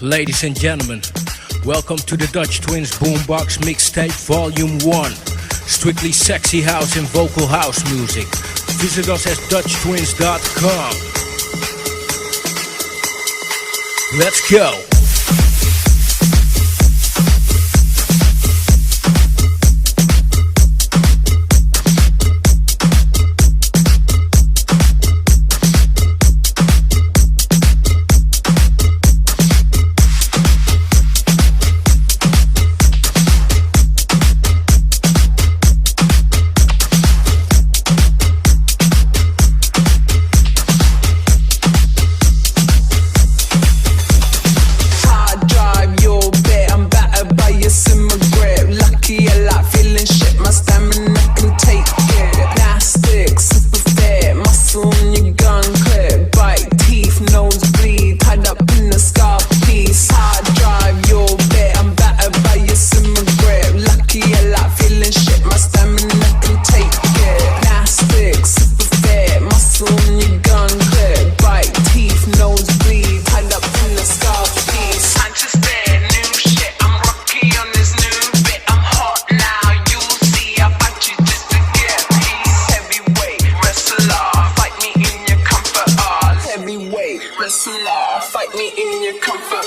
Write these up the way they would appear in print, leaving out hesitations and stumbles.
Ladies and gentlemen, welcome to the Dutch Twins Boombox Mixtape Volume 1. Strictly sexy house and vocal house music. Visit us at DutchTwins.com. Let's go! Fight me in your comfort.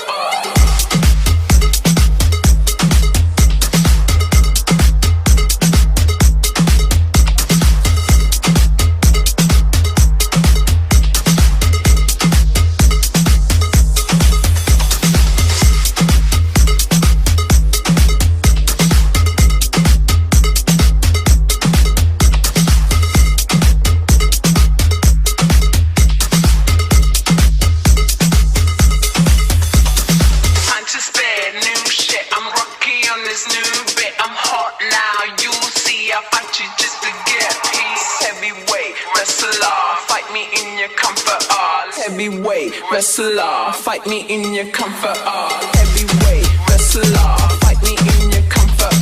Heavyweight wrestler, fight me in your comfort. Heavyweight wrestler, fight me in your comfort.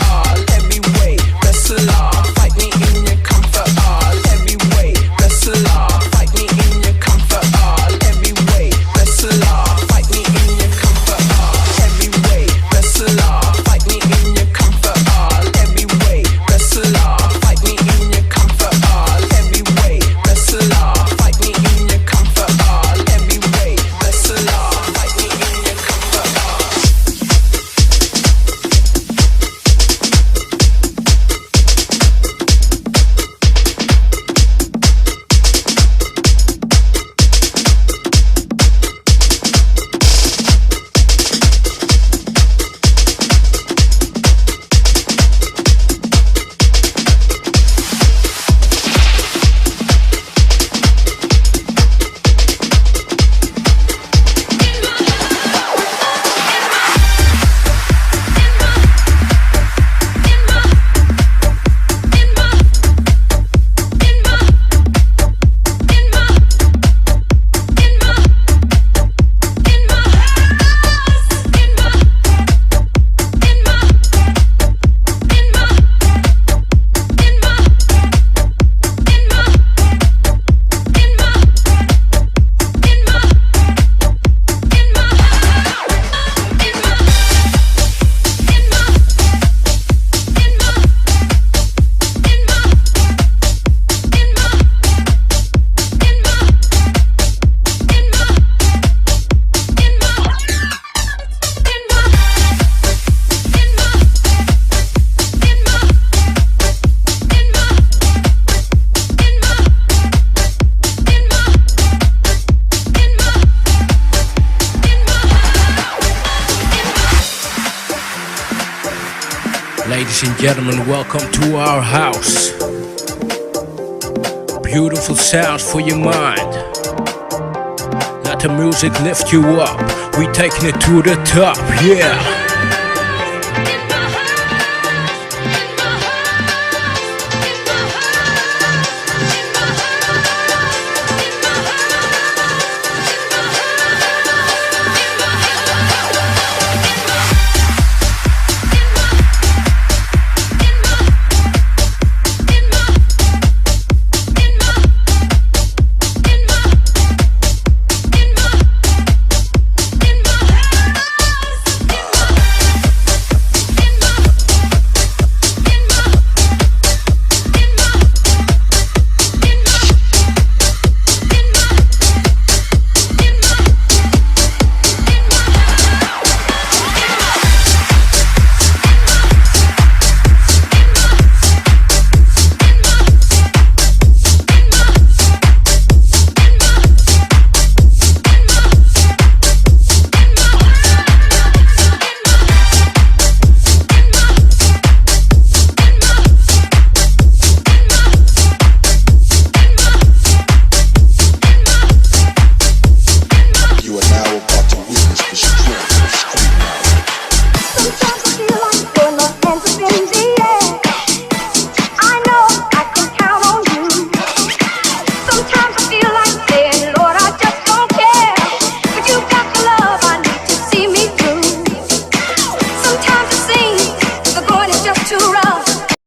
Heavyweight wrestler, fight me in your comfort. Heavyweight wrestler, fight me in your comfort. Heavyweight wrestler, fight me in your comfort. Heavyweight wrestler, fight me in your comfort. Heavyweight wrestler, fight me in your comfort. Heavyweight wrestler, fight me in your comfort. Ladies and gentlemen, welcome to our house. Beautiful sounds for your mind. Let the music lift you up. We taking it to the top, yeah.